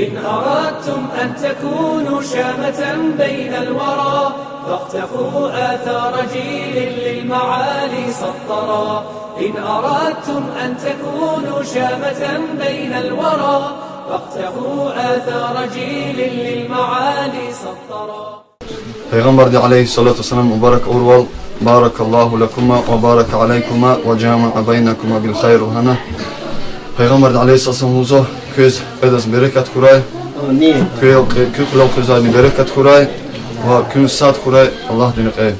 إن أردتم أن تكونوا شامة بين الورى فاقتفوا آثار جيل للمعالي سطرا. إن أردتم أن تكونوا شامة بين الورى فاقتفوا آثار جيل للمعالي سطرا. Peygamber aleyhissalatu vesselam mübarek urval barakallahu lekuma ve barak aleykuma ve cami'a beynekuma bil hayr ve hana. Peygamber aleyhissalatu vesselam köz edas bereket kuray. Kükulav közayni bereket kuray ve kün saat kuray Allah dinik ey.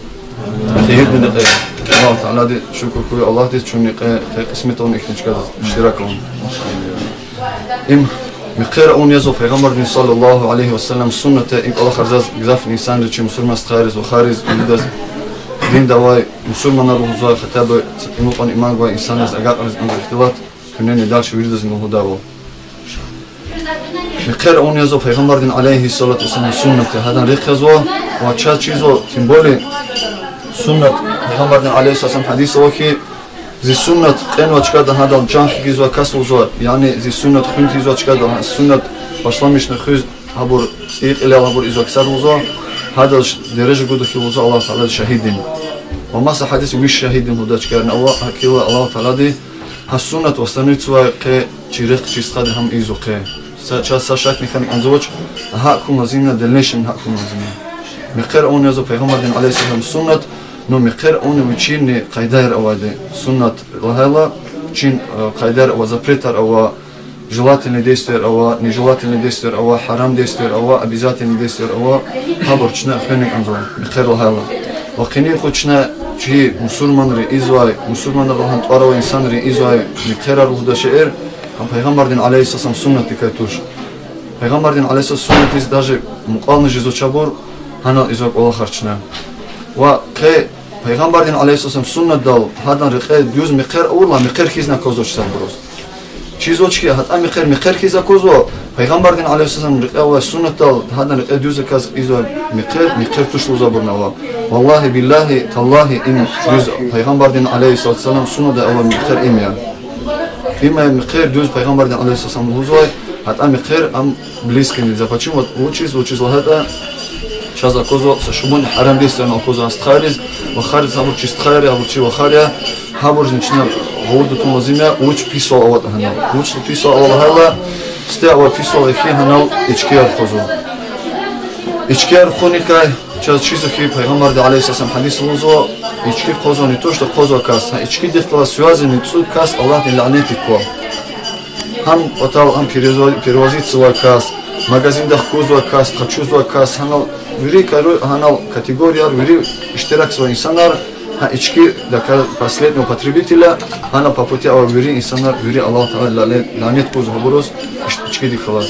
Khayr dinik ey. Allah Teala di şükür kuy Allah di çünkü kısmet onun ikinci kadar iştirak olun. مقير أون يزو پیغمبر صلى الله عليه وسلم سنة إن الله خرزاز جزاف الإنسان رجيم مسلمان استخارز وخارز ولدز دين دواي مسلمان روزا خطاب ستنوقن إيمان قوي إنسان رز أقاق رز عند الاختلاط كنين يدالش ولدز إنه داو مقير أون يزو پیغمبر عليه الصلاة والسلام سنة هذا ريق يزو وچاد چيزو تنبولي سنة پیغمبر عليه الصلاة والسلام حديث وكي زي سنة قنوة كذا هذا الجانح جزوا كسر وزوا يعني زي سنة خنت جزوا كذا سنة باشلامش نخوز هبور إيق إلى هبور إزوا كسر وزوا هذا درجة جودة في وزوا الله تعالى شهيدين وما حديث وش شهيدين هذا كارن الله كلا الله تعالى دي هالسنة وصلت سوا ك تشريق تشخد هم إزوا ك ساشاك نخان أنزوج هاكم لازمنا دلنيشن هاكم لازمنا مقر أون يزو پیغمبر عليه السلام سنة نو مقر أون وچين قيدار أواده سنة لهلا چين قيدار أو запретар أو желательный действия أو нежелательный действия أو حرام действия أو обязательный действия أو هابورچنا خنك أنزل مقر لهلا وقني خوچنا چي مسلمان ري إزواي مسلمان رهان طارو إنسان ري إزواي مقر روح دشير هم پیغمبر عليه السلام سنة كاتوش پیغمبر عليه السلام سنة إز даже مقالن جزو چابور هنا إزواك الله خرچنا و که پیغمبر علیه سنت دال هادن رقه دیوز مقر اولا مقر خیز نکوزوش سن بروز چیزوچ که حتی مقر خیز کوزو پیغمبر علیه رقه و سنت دال هادن رقه دیوز کاز ایزو مقر توش لوزا برنوا والله بالله تالله این دیوز پیغمبر علیه السلام سنت دال مقر ایمیا ایما مقر دیوز پیغمبر علیه السلام لوزو حتی مقر ام близкий нельзя почему учись лахата شازا كوزو سشمون حرام ديستان او كوزو استخارز وخارز هابور چستخاري هابور چي وخاريا هابور نچنا غودو تو مزيميا وچ بيسو اوات هنا وچ بيسو اولا هلا ستا او بيسو اخي هنا اتكيار كوزو اتكيار خونيكا چاز چيزو كي پیغمبر عليه السلام حديث لوزو اتكي كوزو ني то что كوزو кас اتكي дехтала связи не цуд кас Allah не ланети ко هم отал هم перевозиться кас магазин да козу кас качузу кас ханал вири ханал категория вири иштирак со инсанар ха ички да последнего потребителя хана по пути ава вири инсанар вири Аллах Таала ланет козу хабурос ички ди халас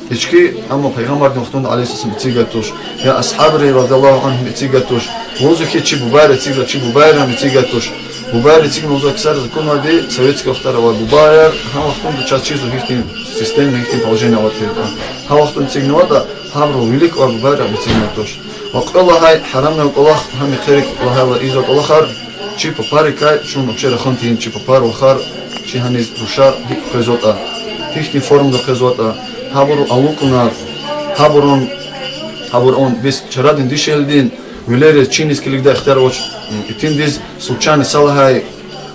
ички аммо пайгамбар дохтун алейхиссалам цигатуш я асхабри радаллаху анхум цигатуш возу хичи бубайра цигла чи бубайра цигатуш бубайра цигла возу аксар законоди советского второго бубайра ха вахтун да чизу хихтин системный хихтин положение аватирда ха вахтун цигнода хабру велик ва бубайра цигатуш وقال هاي حرمنا الله هم خيرك الله هذا إذا الله خار شيء ببارك شو مبشر خنتين شيء ببار وخار شيء هنيز روشار هيك خزوتا هيك فورم ده خزوتا هابرو ألوكنا هابرون بس شرادين ديشلدين وليرة تشينيس كليك ده اختار وش يتنديز سلطان سال هاي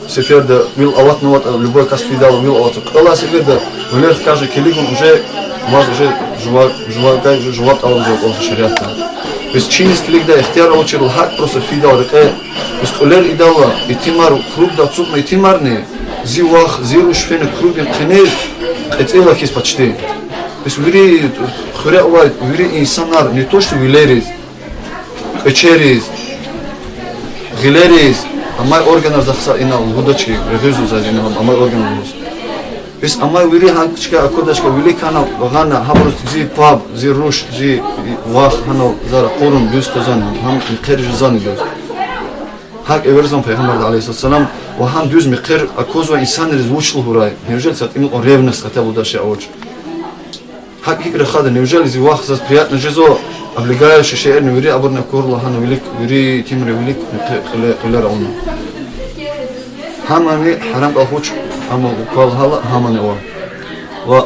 سفير ده ويل أوت نوت любой кас фидал ويل أوت الله سفير ده وليرة كاجي كليكون уже واز уже жуат алзок ол шариатта بس چینیز کلیک ده اختیار اوچه رو حق پروسه فیدا رقه بس قلر ایدالا ایتیمار کروب دا چوب ایتیمار نه زی واخ زی روش فین کروب قنیر قطعیلا کیس پچتی بس ویری خوره اوید ویری انسانlar ne to što vileriz قچریز غلریز اما organar zaksa ina ludački revizu za ina ama organar بس أما ويري هانكشك أكودشك ويلي كانوا غانا هبرز زي باب زي روش زي واخ هنو زار قرن بيوس كزان هم مقر جزان دوز هاك إبرزان پیغمبر عليه السلام وهم دوز مقر أكوز وإنسان رزوچل هراي نيوجل سات إنو ريفنس كتابو داشي أوج هاك هيك رخاده نيوجل زي واخ زات приятно جزو облегая شيء نوري أبرنا كورلا هنو ويلي تيمري ويلي قلر عنا هم أمي حرام أخوش أما وقال هلا هماني و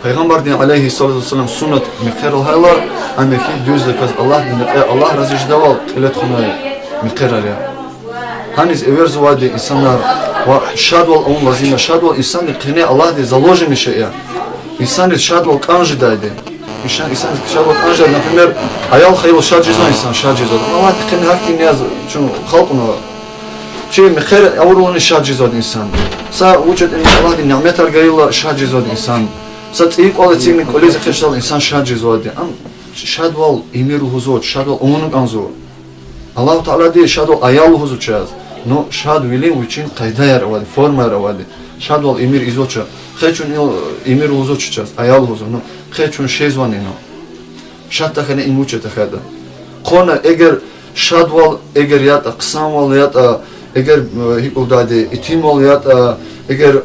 Пайғамбардың алейхиссалату вассалам суннат миқерал хайлар амеки дюзда каз Аллах Аллах разиждавал қилет хунай миқераря. Ханис эверзувади инсанар ва шадвал он лазима шадвал инсан қине Аллах де заложен шея. Инсан шадвал канжи дайде. Инсан шадвал канжи, например, аял хайл шаджизон инсан шаджизон. Аллах қине хакти ниаз чун халқуна. Чи миқер аурулни шаджизон инсан. Са учат Аллах де ниъметар гайла шаджизон инсан. Сатиқол цигни колизе хешал инсан шаджизоди. Ам шадвал имиру хузот, шадвал онук анзо. Аллах Таала де шадвал аял хузот час. Но шад вилим учин қайдаяр авади, формаяр авади. Шадвал имир изоча. Хечун имир хузот час, аял хузот. Но хечун шезвани но. Шатта хане имуча тахада. Қона эгер шадвал эгер ята қисамвал ята эгер хикудади итимвал ята эгер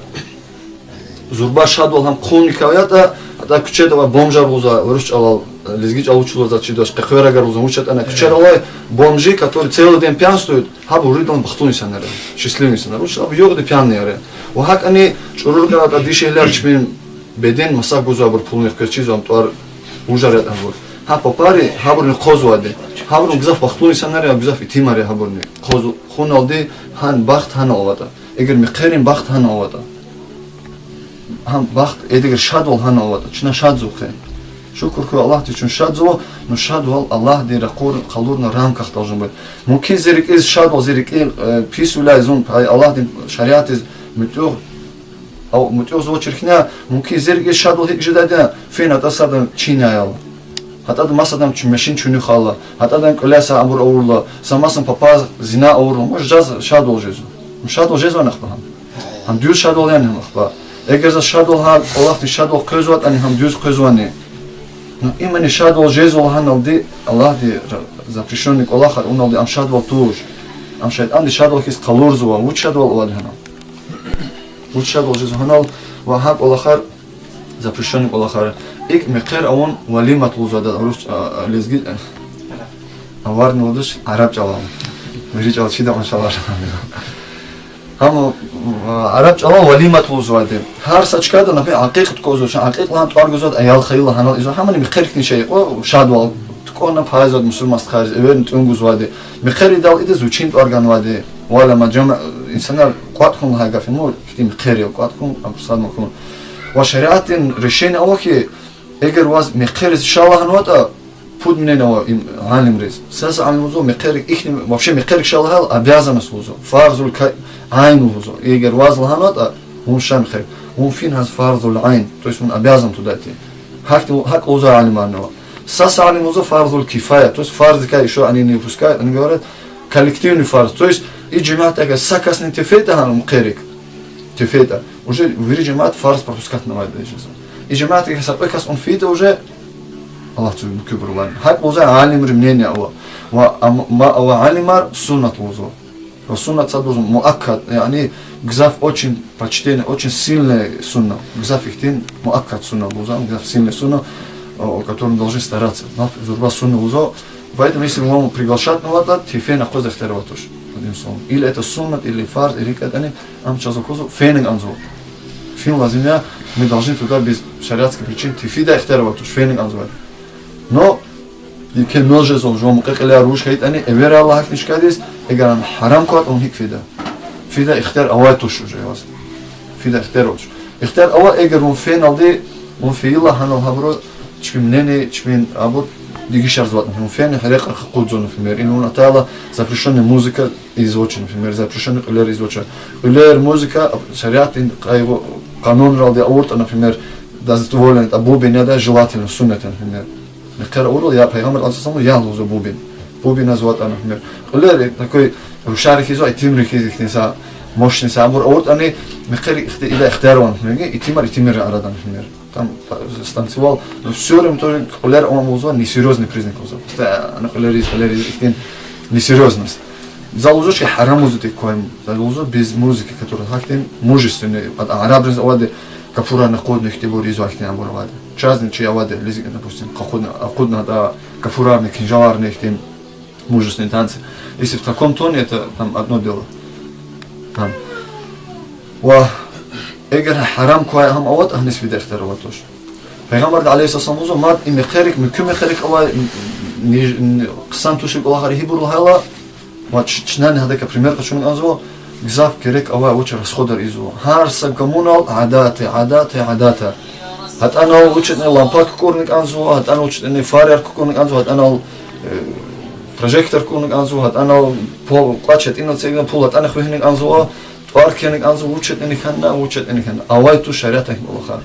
зурба шадвал хам қоника ята ата кучедава бомжар хуза руш алал лизгич алучуло за чидош қахверагар хуза учат ана кучедава бомжи которые целый день пьянствуют хабу ридон бахтуни санаре счастливыми санаре руш абу йогды пьяные ва хак ани чурурга ата дишелер чмин беден масак гуза бур пулных качизам туар ужарят абур ха попари хабурни қозвади хабурни гзаф бахтуни санаре гзаф итимаре хабурни қозу хуналди хан бахт хан алвата эгер миқерин бахт хан алвата هم وقت ادگر شاد ول هن آورد چنا شاد زوخه شکر که الله تی چون شاد زو نو شاد ول الله دی رقور قلور نرام کخت آجم بود ممکن زیرک از شاد ول زیرک پیس ولی ازون پای الله دی شریعت از متوه او متوه زو چرخنه ممکن زیرک از شاد ول هیچ جداده فین حتی سادم چینه یال حتی دم سادم چمشین چونی خاله حتی دم کلاس امور اورلا سامسم پاپاز زنا اورلا مش جاز شاد ول جزو شاد ول جزو نخبه هم دیو شاد ول یعنی نخبه эгер за шадвал хан Аллах ти шадвал көзват ани хам дюз көзвани. Но именно шадвал жезвал хан алди Аллах ди запрещенник Аллах он алди ам шадвал туж. Ам шайдан ди шадвал хис қалур зува уч шадвал алди хана. Уч шадвал жезвал ханал ва хак Аллахар запрещенник Аллахар. Ик миқер авон валимат лузада рус лезги аварни лудыш араб чалал. Мирич ал чида машаллах. هم عرب جواب ولیمت وزوده هر سچکاد نفی عقیقت کوزوش عقیق لان توار گذاد ایال خیل هنال ایزو همانی میخرک نیشه او شادوال تکون پایزاد مسلم است خارج اون تون گذواده میخری دال ایده زوچین ارگان واده ولی ما جمع انسان قوت کن های گفته مو کتی میخری قوت کن ابساد مکن و شریعت رشین اوه که اگر واز میخری شاله هنواتا پود منه و عالم ریز ساس عالم وزو میخری ایخنی وابشه میخری شاله هل ابیازم است وزو فارزول عين وزو إيجر وازل هنوت هم شام خير هم فين هذا فرض العين تويس من أبيازم تداتي هك وزو علم عنه ساس علم وزو فرض الكفاية تويس فرض كاي شو عني نيفوس كاي أنا قررت كولكتيف فرض تويس الجماعة تاعك سكاس نتفيتها هم قيرك تفيتها وجه وفي جماعة فرض بروسكاتنا ما يدري جزء الجماعة تاعك سبقاس أن فيته وجه الله تعالى مكبر الله هك وزو عالم رمنين أو وما أو عالم سنة وزو Сунна должен муаккад, يعني гзаф очень почтенный, очень сильный сунна. Гзаф ихтин муаккад сунна луза, гзаф сильный сунна, о котором должны стараться. Зурба сунна луза. Поэтому если мы приглашать на вода, тифе на козах терватуш. Одним словом. Или это суннат, или фард, или кадани, ам чазакозу фенинг анзу. Фин лазимя, мы должны туда без шариатской причин тифе да ихтерватуш, фенинг анзу. Но يمكن نوجز وجوم قيقلا روش خيط أني أبير الله هك نشكاديس إجا حرام كات أم هيك فيدا اختار أواتوش جواز فيدا اختاروش اختار أوات إجا رون فين على رون في الله هنو هبرو تشبين مني تشبين أبو ديجي شرزوات رون فين حريق قودزون في مير إنه نتالا запрещенная музыка изучена في مير запрещенный قلير изучена قلير музыка شريعة قانون رالدي أورت أنا في مير дозволен أبو بنيادا желательно سنة في مير مقر أورو يا پیغمبر أنصار يا لوزو بوبين أزوات أنا فمر قلنا تكوي وشارك يزو يتمر كذي كنسا مش نسا أمور أورد أني مقر إذا اختارون فمرة يتمر أردان فمر там станцевал все равно тоже قلنا أمام موضوع несерьезный признак موضوع أنا قلنا إختين несерьезность залужу حرام музыки коим залужу без музыки которая хактин мужественный арабы заводы капура на код нехтебор изо хактин амбор вады Чазничи аваде, допустим, охотно да кафурарный, кинжаларный их мужественные танцы. Если в таком тоне, это там одно дело. Там. Ва эгер харам куай хам ават ахнес виде ихтарова тоже. Peygamber de aleyhisselam uzo mat imekherik mükümekherik ava qisam tushik olahari hibur hala mat çnan hadaka primer qachun anzo gzaf kerek ava uch rasходар izo har sa communal adate hat ana uch lampak kurnik anzo hat ana uch farer kurnik anzo hat ana projector kurnik anzo hat ana pol qachet ino tsegen pol hat ana khwehnik anzo twarkenik anzo uch khanna awai tu shariata olahar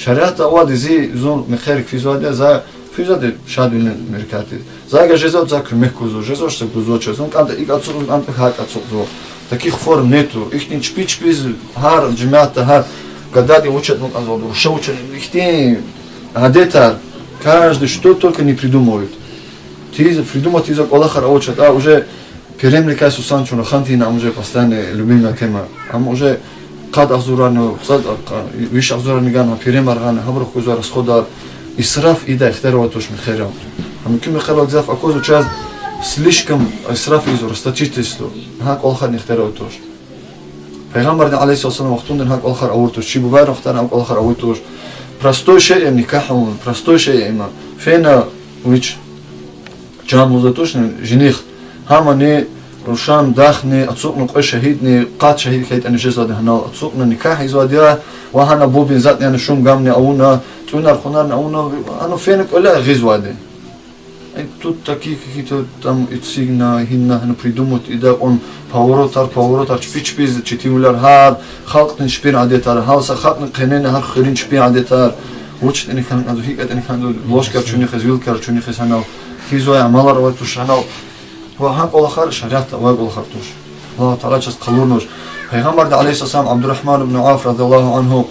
شريعة أوادي زون مخارج في زوادة زا في زوادة شادين مركاتي زاga جزء زاك مكوزو جزء شت كوزو چزون كانت إيك أتصور أنت هاك أتصور таких форм нету их не чпич هار جماعة هار когда учат ну анзор что учат их не адета каждый что только не придумывает ты придумать из Аллаха учат уже перемлика Иисусан чуна хантина уже постоянно любимая тема уже قد أزورانو صدق ويش أزوراني جانا بيرمر جانا هبرو كوزار الصخدار إسراف إذا اختاروا توش من خيرهم هم كم خيروا جزاف أكوزو شاز سليشكم إسراف إزور استشيتستو هاك آخر نختاروا توش پیغمبر عليه الصلاة والسلام وقتون هاك آخر أورتوش شيء ببار اختار هاك آخر أورتوش простой شيء نكاحهم простой شيء إما فينا ويش جام وزاتوش جنيخ هامني روشان داخني أتسوقنا قوي شهيدني قاد شهيد كيت أنا جزء هنا أتسوقنا نكاح إزوديا وهنا بوبين ذاتني أنا شوم قامني أونا تونا الخنان أونا أنا فينك ولا غزوادي тут такие какие-то там итсигна хинна хна придумать ида он паворотар чпичпиз читимуляр хар халктын шпир адетар халса хатны кенен хар хирин шпир адетар учт ини хан аду хикат ини хан лошкар чуни хзвилкар чуни хсанал хизоя малар ва тушанал وهاك الله خير شريعته واقول خرطوش الله تعالى جس قلورنوش پیغمبر عليه السلام عبد الرحمن بن عوف رضي الله عنه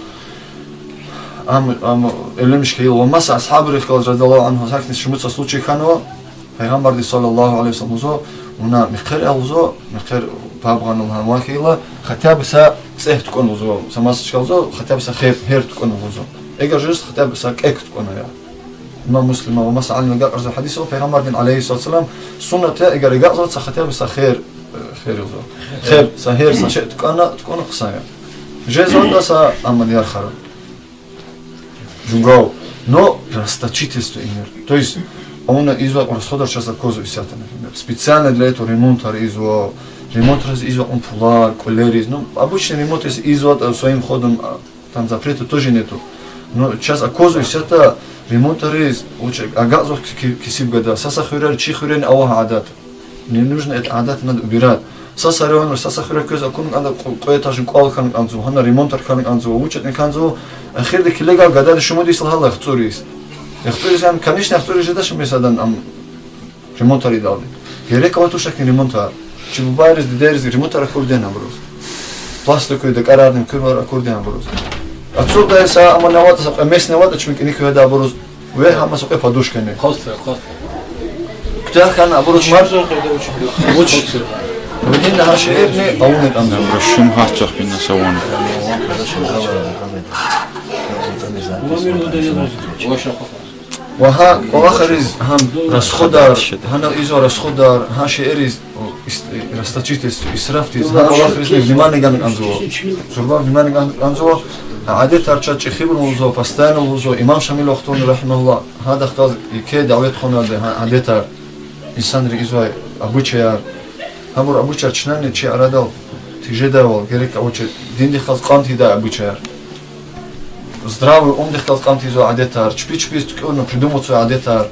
المشكيل ومس أصحاب الرسول رضي الله عنه ساكن شموت случай خانوا پیغمبر صلى الله عليه وسلم زو ونا مخير أوزو مخير بابغان وهواكيلا ختاب سا سهت تكون وزو سماس تشكوزو ختاب سا خير تكون وزو إيجا جست ختاب سا كيك تكون يا ما مسلم ومس علم جاء الحديث پیغمبر عليه الصلاة والسلام سنة إيجا جاء زوج سا ختاب سا خير وزو خير سهير سا شيء تكون قصايا جزء سا أمن يرخر جونغو но расточительство имер. То есть он извел расходар сейчас за козу висят, например. Специально для этого ремонтар извел он пулар, колерис. Ну, обычный ремонт извел своим ходом, там запрета тоже нету. Но сейчас козу висят ремонтары учат, агазов кисиб года. Сасахурер, чихурен, ауха адат. Не нужно это адат, надо убирать. Сасарён, сасахурер көз акун надо коетажин куалхан анзу, хана ремонтар хан анзу, учат не канзу. أخير كل جال قدر شو مودي يصلها الله يختوريس يعني كانيش نختوري جداش مثلا أم ريمونتر يدالي يريك أوتو شكل ريمونتر شو ببارز ديرز ريمونتر أكوردين بروز بلاستيك ويدا قرارن كبر أكوردين بروز أتصور ده سا أما نوات سب أمس نوات أشمك إنك هذا بروز ويا هم سب أفادوش كني خاصة كتير كان أبروز مار وش ودين هالشيء ابني أونك أنزل رشم هاتشخ بينا سوون وها وآخرز هم رسخدار هنا إيزو رسخدار ها شئرز رستچيتس إسرافتس ها وآخرز внимание гамин анзуо зурба внимание гамин анзуо عادت ارچا خبر موضوع پستان موضوع امام شامل وقتون رحمه الله هذا قال كي دعوت خونه عادت انسان رئيسو ابوچيار همور ابوچار چنان چي ارادل تجداول گرك اوچ دين دي خاص قانتي دا ابوچار здравый ум дихтал қантизо адетар чпи-чпи стукёно придумать свой адетар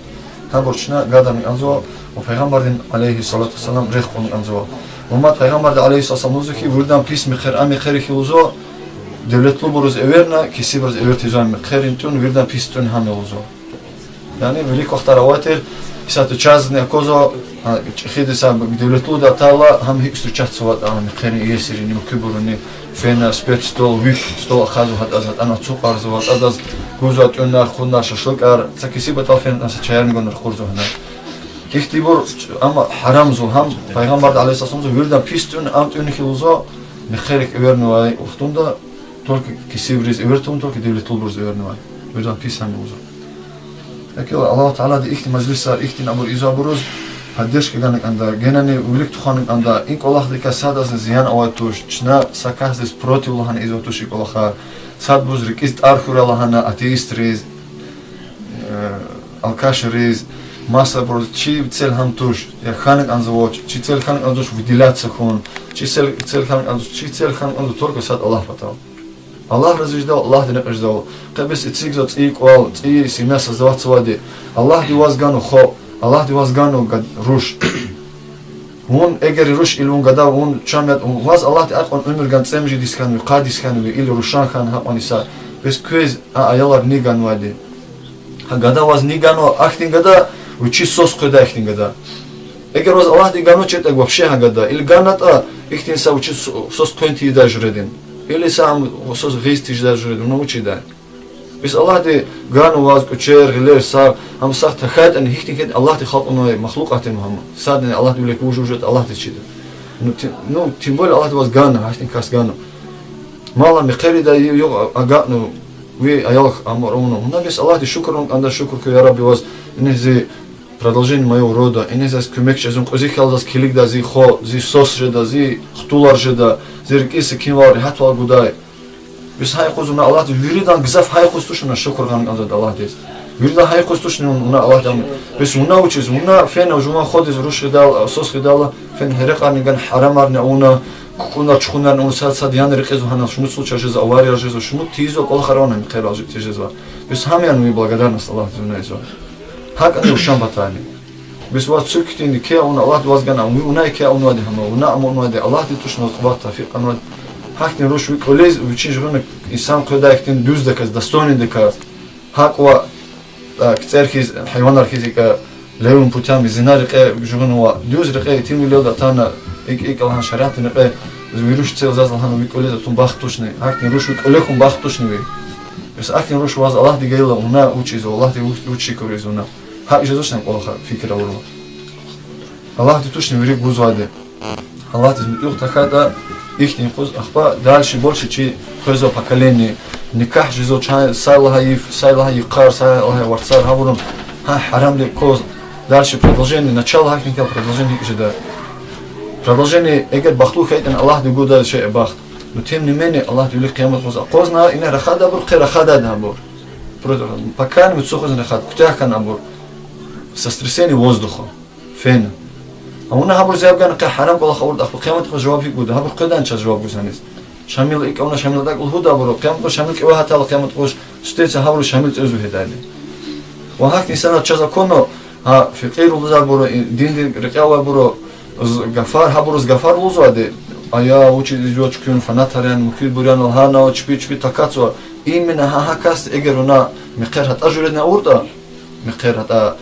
таборчна гадами анзо у пайғамбардың алейхи салату вассалам рех қон анзо умат пайғамбарды алейхи салату вассалам узухи вурдан пис михер ами херихи узо девлетлу буруз эверна киси буруз эвертизо ами херинтун вурдан пис тун хаме узо яни велик вақтар аватер исату чазни акозо хидиса девлетлу да тала хам хиксу чатсуват ами херин иесири нима кюбуруни فينا سبيت ستول ويك ستول خازو هاد أزات أنا تسوق أرزو هاد أدز جوزات أنار خونار ششلك أر سكيسي بتال فين ناس تشايرن قنر خورزو هنا كيف تبور أما حرام زو هم پیغمبر عليه الصلاة والسلام ويردان بيستون أمت أنخيلوزا مخيرك إورنواي وقتون دا تولك كيسيبريز إورتون تولك ديولي طولبرز إورنواي ويردان بيس هم بوزا لكن الله تعالى دي إختي مجلسة إختي نابور إزا بروز هديش كأنك عندها جناني ولك تخانك عندها إنك الله ديك ساد از زيان أواتوش چنا سكاس دس بروتي الله هن إزوتوش إنك الله خار ساد بوزرك إست آرخور الله هن أتيست ريز алкашриз, масса просто чи цель хамтуш, я ханек анзавоч, чи цель ханек анзавоч выделяться хон, чи цель ханек анзавоч, чи цель ханек анзавоч только сад Аллах потал. Аллах разждал, Аллах не ждал. Кабис и цигзо циквал, и семья создаваться воды. Аллах ди вас гану хо, Аллах ди вас гану руш. Он эгер руш или он гадал, он чамят, он вас Аллах ди он умер ган цемжи дискану, кадискану или рушан хан хапаниса. Без квез аялар ниган воды. Гада вас нигану ахтин гада, учи сос куда ахтин гада. Эгер вас Аллах ди гану чет вообще гада, или ганата ихтин са учи сос квенти да жредин. Или сам сос гейстиш да жредин, но учи да. Bis Allah die Ganu was kucher geler sa am sagt hat en hichting het Allah die khalq no makhluqat Muhammad sadne Allah die lek wujud Allah die chide no timbol Allah was Ganu hichting kas Ganu mala miqari da yo aganu we ayal amruno no bis Allah die shukr anda shukr ku ya rabbi was inzi продолжение моего рода инзи скумек чезун qozi khalzas kilik da zi kho zi sos jeda zi khtular jeda zirkis kinwar hatwa guday Biz hayquzuna Allah viridan gizaf hayqustuşuna şükürgan azad Allah des. Virida hayqustuşuna ona Allah dam. Biz ona uçuz, ona fen ujuma khodiz rush gidal, sos gidal, fen herqan gan haramarna ona kuna çxunan ona sad yan riqiz hana şunu случай же авария же şunu tizo kol kharona mikhail azib tejezva. Biz hamyan mi благодарность Allah zunayzo. Hak an uşan batani. Biz was çüktin ki ona Allah vazgana ona ki ona de hama ona ona de Allah de tuşna qvat tafiq ana Хахтин руш виколез учи журнак инсан кодактин düz деказ достойный деказ хаква кцерхиз хайванар хизика левун путями зинарика журнова düz река тим лёда тана ик алхан шариатин река вируш цел зазалхан виколез тун бахтушны хахтин руш виколехун бахтушны ви бис хахтин руш ваз Аллах дигейла уна учиз Аллах ди учи корез уна хак жезошнам колха фикр алур Аллах ди тушны вирик бузваде Аллах ди мутюх тахада ихний хуз ахба дальше больше чи хозо поколение никах жизо чай сайлаха иқар сайлаха варцар хабурун ха харам ли коз дальше продолжение начало хакника продолжение жида продолжение эгер бахту хайтан Аллах ди гуда шей бахт но тем не менее Аллах ди қиямат хуз қозна ина рахада бур қирахада дабур пока не цохоз рахад ктяхан абур сострясение воздуха фен أنا هبور زياب كان كحرام كل خورد أخو قيامة جواب في جود هبور قدان شاز جواب بزنيس شامل إك أنا شامل داك الهدى برو قيامة شامل كوا هتا قيامة قوش ستيت هبور شامل تزوج هداني وهاك نسنا شاز كونه ها في غير وزار برو دين رقاوة برو غفار هبور غفار وزاده أيا وشي جوج كون فناترين مكيد بريان الهانا وشبي تكاتوا إيمنا ها كاست إجرونا مقرات أجرنا أوردا مقرات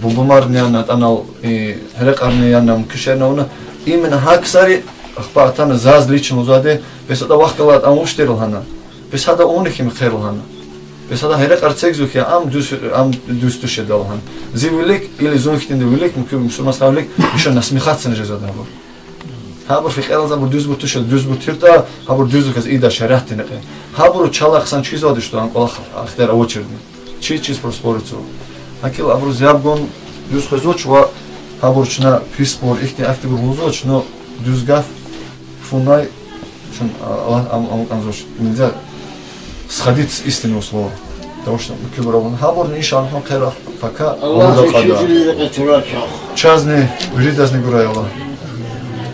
بومارنيان أنا هرقارنيان مكشرنا هنا إيمن هاكساري أخبارتنا زاز ليش مزاده بس هذا وقت قلت أم وشترل هنا بس هذا أونك مخير هنا بس هذا هرقار تسجزوك يا أم دوس تشدل هنا زي ولك إلى زونك تندي ولك ممكن مسلم مسلم ولك مشان نسميخات سنجزاد هبور هبور في خير زبور دوس بتشد دوس بتيرتا هبور دوس كز إيدا شريعة نقي هبور تشالق سان شيء زاد يشتغل قال أختار أوتشردي شيء بروسبورتو Акил абруз ябгон düz xözоч ва хабурчна фиспор ихти активur хузоч но düzgaf фунай шун ам канзоч нельзя сходить с истинного слова потому что киброван хабур иншаллах хайра пока он доqada чазне виридазне гурайла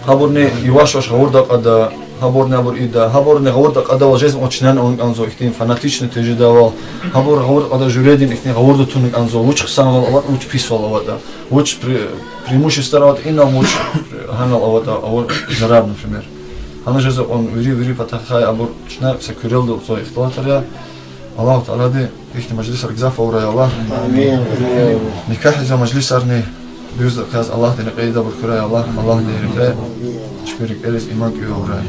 хабурне ивашош хавурда qada хабурне абур ида хабурне хавурда qada ва жезм очнан он канзо ихтин фанатичный тежидавал хабур хавурда qada журедин ихтин хавурда тунник канзо уч хсанал ават уч писвал авата уч преимущество ават инна уч ханал авата ават зараб например ана жезм он вири патахай абур чна секурелдо со ихтилатаря Аллах Таала де ихти маҷлис аргзаф аврай Аллах амин никах за маҷлис арни düz kaz Allah dini qeyda burkuray Allah de herifle şükürük eliz iman gibi avray